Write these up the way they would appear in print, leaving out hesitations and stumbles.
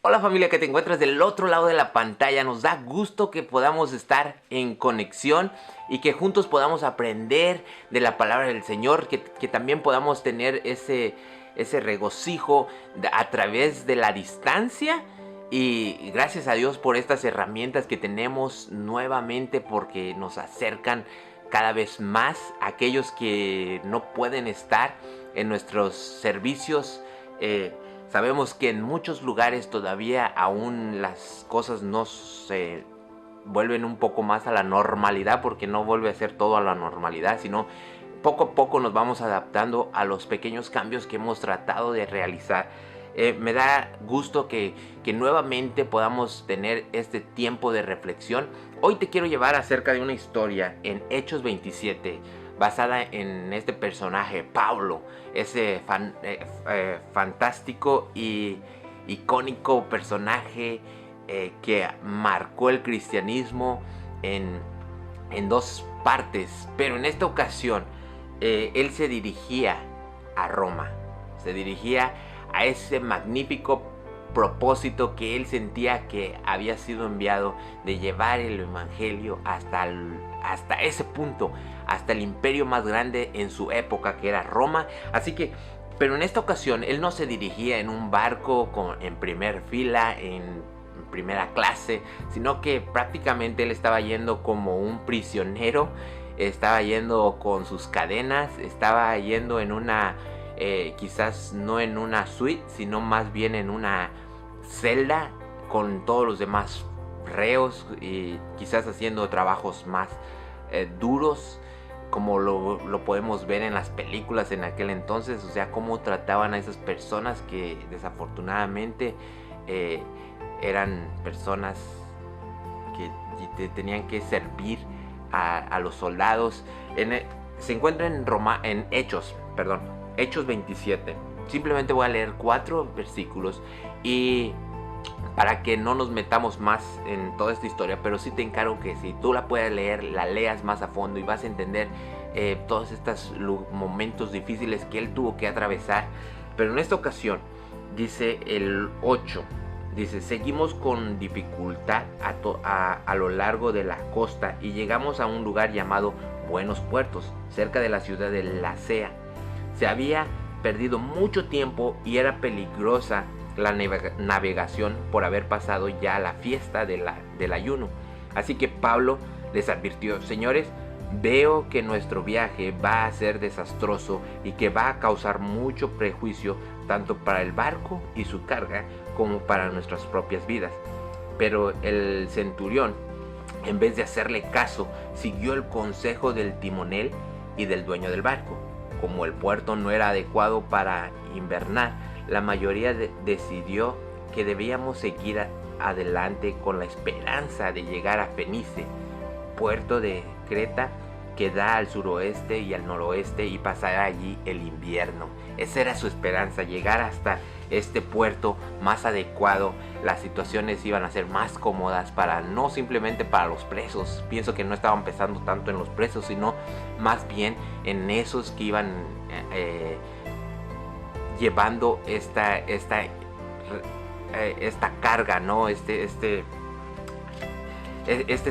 Hola familia que te encuentras del otro lado de la pantalla, nos da gusto que podamos estar en conexión y que juntos podamos aprender de la palabra del Señor, que también podamos tener ese regocijo a través de la distancia. Y gracias a Dios por estas herramientas que tenemos nuevamente, porque nos acercan cada vez más a aquellos que no pueden estar en nuestros servicios. Sabemos que en muchos lugares todavía aún las cosas no se vuelven un poco más a la normalidad, porque no vuelve a ser todo a la normalidad, sino poco a poco nos vamos adaptando a los pequeños cambios que hemos tratado de realizar. Me da gusto que nuevamente podamos tener este tiempo de reflexión. Hoy te quiero llevar acerca de una historia en Hechos 27, basada en este personaje, Pablo, ese fantástico y icónico personaje que marcó el cristianismo en dos partes. Pero en esta ocasión, él se dirigía a Roma, se dirigía a ese magnífico propósito que él sentía que había sido enviado, de llevar el evangelio hasta ese punto, hasta el imperio más grande en su época, que era Roma. Así que, pero en esta ocasión él no se dirigía en un barco en primer fila, en primera clase, sino que prácticamente él estaba yendo como un prisionero, estaba yendo con sus cadenas, estaba yendo en una quizás no en una suite, sino más bien en una celda con todos los demás reos, y quizás haciendo trabajos más duros, como lo podemos ver en las películas en aquel entonces. O sea, cómo trataban a esas personas que desafortunadamente eran personas que tenían que servir a los soldados. Se encuentra en Hechos 27. Simplemente voy a leer 4 versículos y para que no nos metamos más en toda esta historia, pero sí te encargo que si tú la puedes leer, la leas más a fondo y vas a entender todos estos momentos difíciles que él tuvo que atravesar. Pero en esta ocasión dice el 8, dice: seguimos con dificultad a lo largo de la costa y llegamos a un lugar llamado Buenos Puertos, cerca de la ciudad de Lasea. Se había perdido mucho tiempo y era peligrosa la navegación por haber pasado ya la fiesta del ayuno. Así que Pablo les advirtió: señores, veo que nuestro viaje va a ser desastroso y que va a causar mucho prejuicio tanto para el barco y su carga como para nuestras propias vidas. Pero el centurión, en vez de hacerle caso, siguió el consejo del timonel y del dueño del barco. Como el puerto no era adecuado para invernar, la mayoría decidió que debíamos seguir adelante con la esperanza de llegar a Fenice, puerto de Creta que da al suroeste y al noroeste, y pasar allí el invierno. Esa era su esperanza, llegar hasta este puerto más adecuado. Las situaciones iban a ser más cómodas no simplemente para los presos. Pienso que no estaban pensando tanto en los presos, sino más bien en esos que iban llevando esta carga, ¿no? Este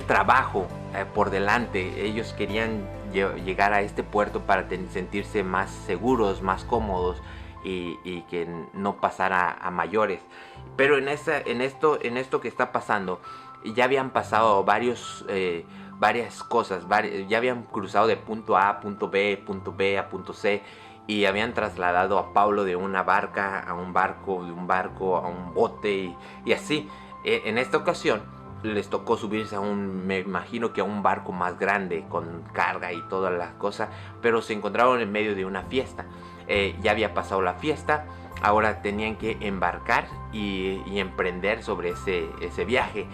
trabajo por delante. Ellos querían llegar a este puerto para sentirse más seguros, más cómodos, y que no pasara a mayores. Pero en esto que está pasando, ya habían pasado varias cosas. Ya habían cruzado de punto A a punto B a punto C, y habían trasladado a Pablo de una barca a un barco, de un barco a un bote, y así. En esta ocasión les tocó subirse me imagino que a un barco más grande, con carga y todas las cosas, pero se encontraron en medio de una fiesta. Ya había pasado la fiesta, ahora tenían que embarcar y emprender sobre ese viaje.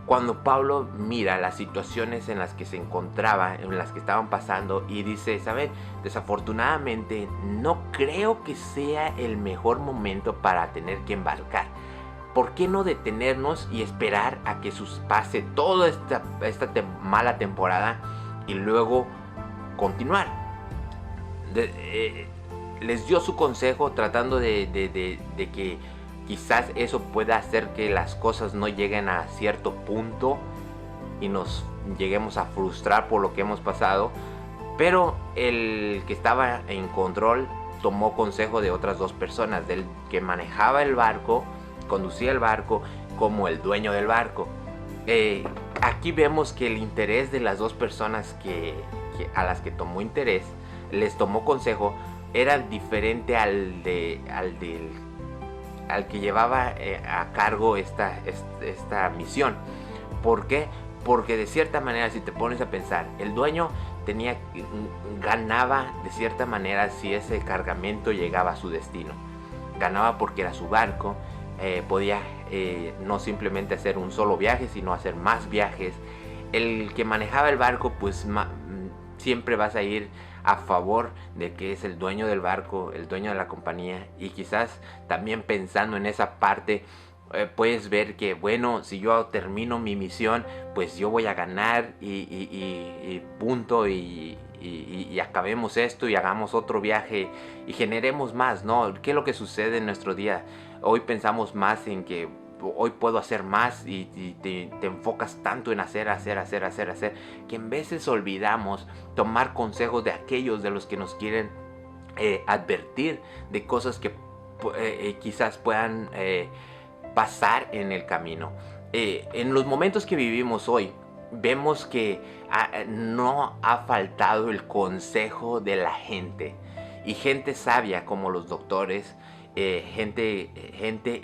Cuando Pablo mira las situaciones en las que se encontraba, en las que estaban pasando, y dice: ¿saben? Desafortunadamente no creo que sea el mejor momento para tener que embarcar. ¿Por qué no detenernos y esperar a que pase toda esta mala temporada y luego continuar? Les dio su consejo, tratando de que quizás eso pueda hacer que las cosas no lleguen a cierto punto y nos lleguemos a frustrar por lo que hemos pasado. Pero el que estaba en control tomó consejo de otras dos personas, del que manejaba el barco, conducía el barco, como el dueño del barco. Aquí vemos que el interés de las dos personas a las que tomó interés, les tomó consejo, era diferente al que llevaba a cargo esta misión. ¿Por qué? Porque de cierta manera, si te pones a pensar, el dueño ganaba de cierta manera si ese cargamento llegaba a su destino. Ganaba porque era su barco, podía no simplemente hacer un solo viaje, sino hacer más viajes. El que manejaba el barco, pues siempre vas a ir a favor de que es el dueño del barco, el dueño de la compañía, y quizás también pensando en esa parte, puedes ver que, bueno, si yo termino mi misión, pues yo voy a ganar y punto, y acabemos esto y hagamos otro viaje y generemos más, ¿no? ¿Qué es lo que sucede en nuestro día? Hoy pensamos más en que hoy puedo hacer más y te enfocas tanto en hacer, que en veces olvidamos tomar consejos de aquellos de los que nos quieren advertir de cosas que quizás puedan pasar en el camino. En los momentos que vivimos hoy, vemos que no ha faltado el consejo de la gente, y gente sabia como los doctores, gente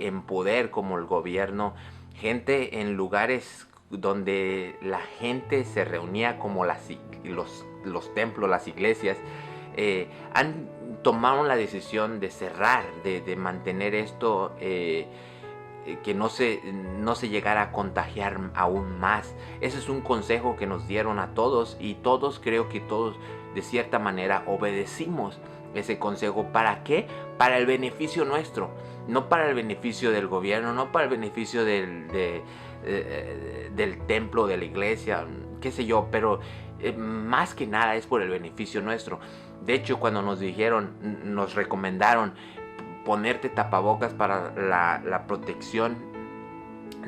en poder como el gobierno, gente en lugares donde la gente se reunía como los templos, las iglesias, han tomado la decisión de cerrar, de mantener esto, que no se llegara a contagiar aún más. Ese es un consejo que nos dieron a todos, y creo que todos de cierta manera obedecimos ese consejo. ¿Para qué? Para el beneficio nuestro, no para el beneficio del gobierno, no para el beneficio del templo, de la iglesia, qué sé yo, pero más que nada es por el beneficio nuestro. De hecho, cuando nos recomendaron ponerte tapabocas para la protección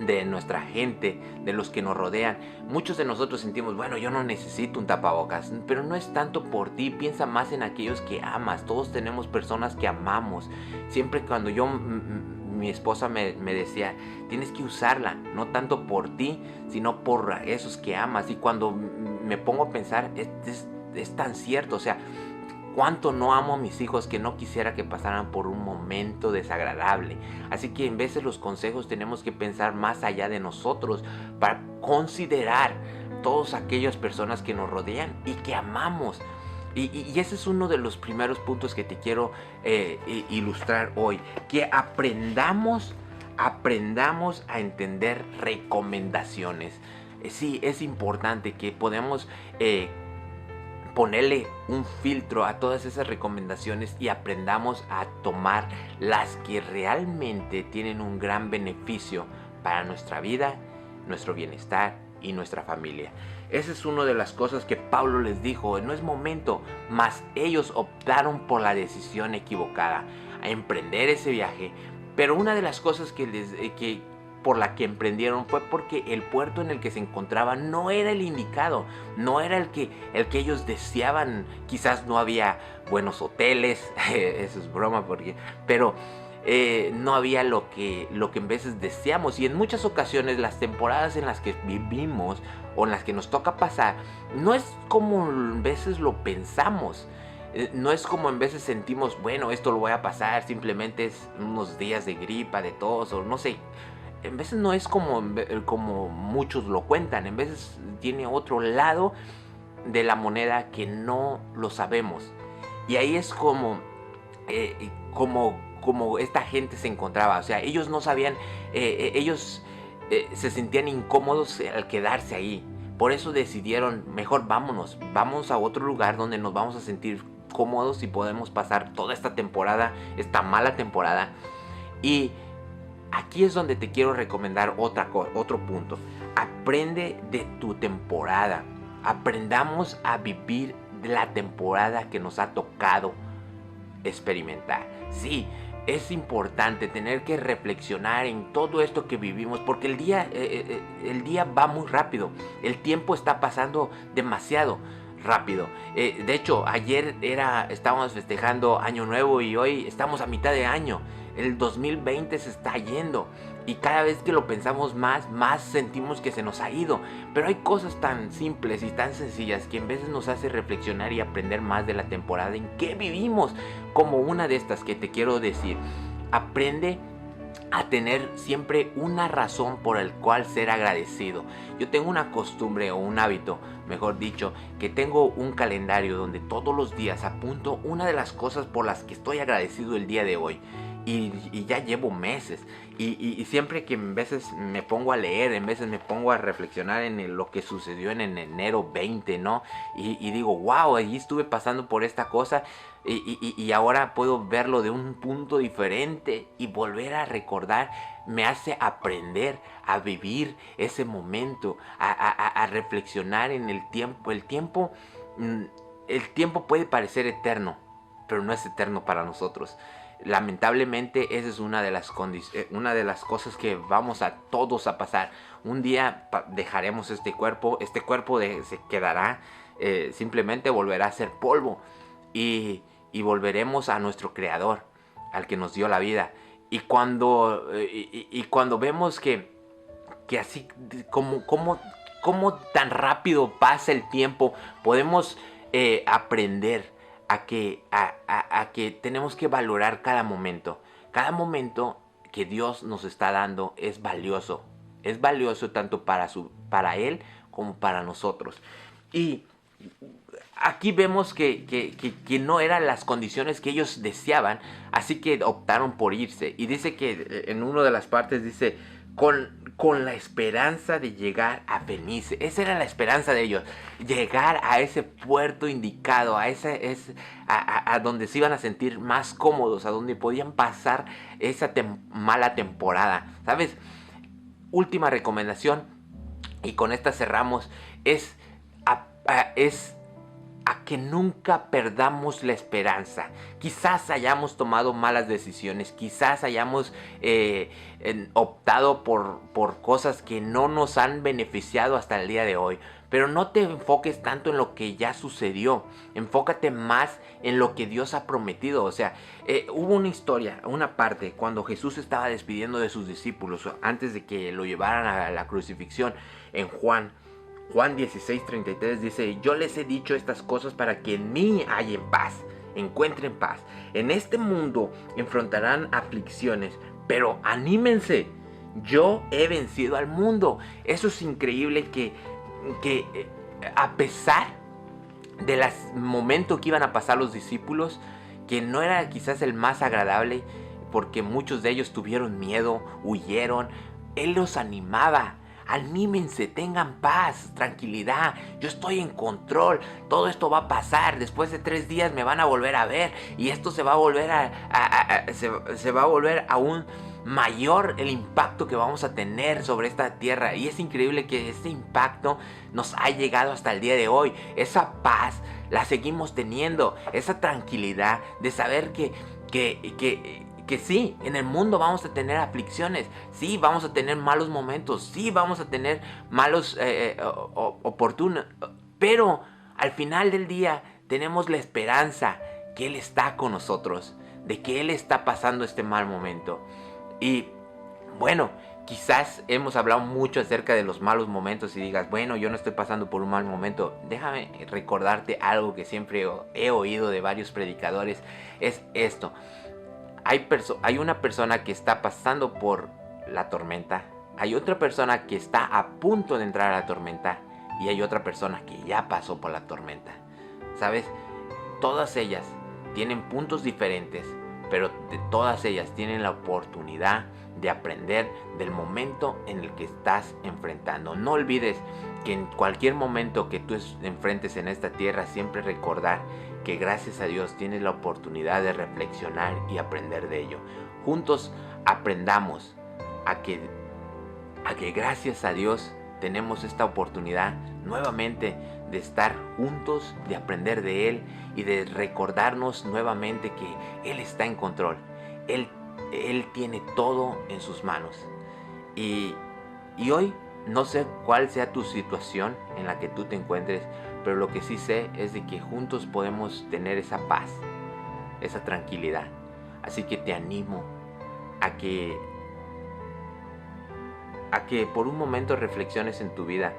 de nuestra gente, de los que nos rodean, muchos de nosotros sentimos, bueno, yo no necesito un tapabocas, pero no es tanto por ti, piensa más en aquellos que amas. Todos tenemos personas que amamos. Siempre cuando mi esposa me decía, tienes que usarla, no tanto por ti, sino por esos que amas. Y cuando me pongo a pensar, es tan cierto. O sea, cuánto no amo a mis hijos, que no quisiera que pasaran por un momento desagradable. Así que en vez de los consejos tenemos que pensar más allá de nosotros, para considerar todas aquellas personas que nos rodean y que amamos. Y ese es uno de los primeros puntos que te quiero ilustrar hoy. Que aprendamos a entender recomendaciones. Sí, es importante que podamos ponerle un filtro a todas esas recomendaciones y aprendamos a tomar las que realmente tienen un gran beneficio para nuestra vida, nuestro bienestar y nuestra familia. Esa es una de las cosas que Pablo les dijo. No es momento, mas ellos optaron por la decisión equivocada, a emprender ese viaje. Pero una de las cosas por la que emprendieron fue porque el puerto en el que se encontraban no era el indicado, no era el que ellos deseaban. Quizás no había buenos hoteles, eso es broma, pero no había lo que en veces deseamos. Y en muchas ocasiones las temporadas en las que vivimos o en las que nos toca pasar no es como en veces lo pensamos. No es como en veces sentimos, bueno, esto lo voy a pasar, simplemente es unos días de gripa, de tos, o no sé. En veces no es como muchos lo cuentan. En veces tiene otro lado de la moneda que no lo sabemos. Y ahí es como esta gente se encontraba. O sea, ellos no sabían, ellos se sentían incómodos al quedarse ahí. Por eso decidieron, mejor vamos a otro lugar donde nos vamos a sentir cómodos y podemos pasar toda esta temporada, esta mala temporada. Y aquí es donde te quiero recomendar otro punto. Aprende de tu temporada. Aprendamos a vivir de la temporada que nos ha tocado experimentar. Sí, es importante tener que reflexionar en todo esto que vivimos, porque el día va muy rápido, el tiempo está pasando demasiado rápido. De hecho, ayer estábamos festejando Año Nuevo y hoy estamos a mitad de año. El 2020 se está yendo y cada vez que lo pensamos más sentimos que se nos ha ido. Pero hay cosas tan simples y tan sencillas que en veces nos hace reflexionar y aprender más de la temporada en que vivimos. Como una de estas que te quiero decir: aprende a tener siempre una razón por el cual ser agradecido. Yo tengo una costumbre o un hábito, mejor dicho, que tengo un calendario donde todos los días apunto una de las cosas por las que estoy agradecido el día de hoy. Y ya llevo meses y siempre que en veces me pongo a leer, en veces me pongo a reflexionar en lo que sucedió en enero 20, ¿no? Y digo, wow, allí estuve pasando por esta cosa y ahora puedo verlo de un punto diferente y volver a recordar. Me hace aprender a vivir ese momento, a reflexionar en el tiempo. El tiempo puede parecer eterno, pero no es eterno para nosotros. Lamentablemente esa es una de las cosas que vamos a todos a pasar. Un día dejaremos este cuerpo se quedará, simplemente volverá a ser polvo y volveremos a nuestro Creador, al que nos dio la vida. Y cuando vemos que así como tan rápido pasa el tiempo, podemos aprender a que tenemos que valorar cada momento. Cada momento que Dios nos está dando es valioso. Es valioso tanto para Él como para nosotros. Y aquí vemos que no eran las condiciones que ellos deseaban, así que optaron por irse. Y dice que en una de las partes dice, con la esperanza de llegar a Fenice. Esa era la esperanza de ellos, llegar a ese puerto indicado, a donde se iban a sentir más cómodos, a donde podían pasar esa mala temporada. ¿Sabes? Última recomendación, y con esta cerramos, es a que nunca perdamos la esperanza. Quizás hayamos tomado malas decisiones, quizás hayamos optado por cosas que no nos han beneficiado hasta el día de hoy, pero no te enfoques tanto en lo que ya sucedió, enfócate más en lo que Dios ha prometido. O sea, hubo una historia, una parte, cuando Jesús estaba despidiendo de sus discípulos antes de que lo llevaran a la crucifixión. En Juan 16:33 dice, yo les he dicho estas cosas para que en mí hallen paz, encuentren paz. En este mundo enfrentarán aflicciones, pero anímense, yo he vencido al mundo. Eso es increíble que a pesar de los momentos que iban a pasar los discípulos, que no era quizás el más agradable, porque muchos de ellos tuvieron miedo, huyeron, Él los animaba. Anímense, tengan paz, tranquilidad, yo estoy en control, todo esto va a pasar, después de 3 días me van a volver a ver y esto se va a volver se va a volver aún mayor el impacto que vamos a tener sobre esta tierra. Y es increíble que este impacto nos ha llegado hasta el día de hoy. Esa paz la seguimos teniendo, esa tranquilidad de saber que sí, en el mundo vamos a tener aflicciones, sí, vamos a tener malos momentos, sí, vamos a tener malos oportunos, pero al final del día tenemos la esperanza que Él está con nosotros, de que Él está pasando este mal momento. Y bueno, quizás hemos hablado mucho acerca de los malos momentos y digas, bueno, yo no estoy pasando por un mal momento. Déjame recordarte algo que siempre he oído de varios predicadores, es esto. Hay una persona que está pasando por la tormenta, hay otra persona que está a punto de entrar a la tormenta y hay otra persona que ya pasó por la tormenta. ¿Sabes? Todas ellas tienen puntos diferentes, pero de todas ellas tienen la oportunidad de aprender del momento en el que estás enfrentando. No olvides que en cualquier momento que tú enfrentes en esta tierra, siempre recordar que gracias a Dios tienes la oportunidad de reflexionar y aprender de ello. Juntos aprendamos a que gracias a Dios tenemos esta oportunidad nuevamente de estar juntos, de aprender de Él y de recordarnos nuevamente que Él está en control. Él Él tiene todo en sus manos. Y hoy no sé cuál sea tu situación en la que tú te encuentres, pero lo que sí sé es de que juntos podemos tener esa paz, esa tranquilidad. Así que te animo a que por un momento reflexiones en tu vida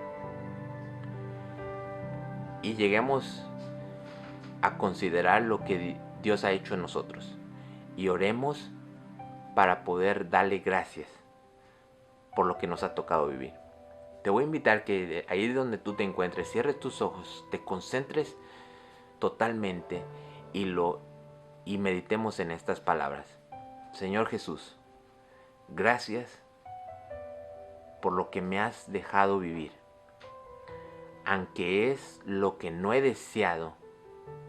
y lleguemos a considerar lo que Dios ha hecho en nosotros y oremos para poder darle gracias por lo que nos ha tocado vivir. Te voy a invitar que ahí donde tú te encuentres, cierres tus ojos, te concentres totalmente y meditemos en estas palabras. Señor Jesús, gracias por lo que me has dejado vivir. Aunque es lo que no he deseado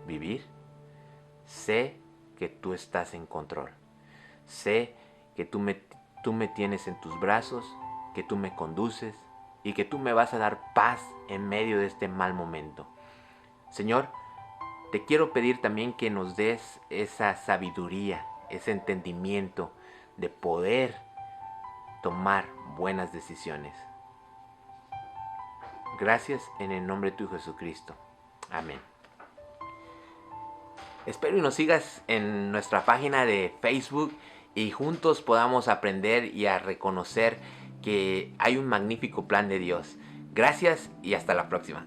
vivir, sé que tú estás en control. Sé que tú me tienes en tus brazos, que tú me conduces y que tú me vas a dar paz en medio de este mal momento. Señor, te quiero pedir también que nos des esa sabiduría, ese entendimiento de poder tomar buenas decisiones. Gracias en el nombre de tu Jesucristo. Amén. Espero y nos sigas en nuestra página de Facebook y juntos podamos aprender y a reconocer que hay un magnífico plan de Dios. Gracias y hasta la próxima.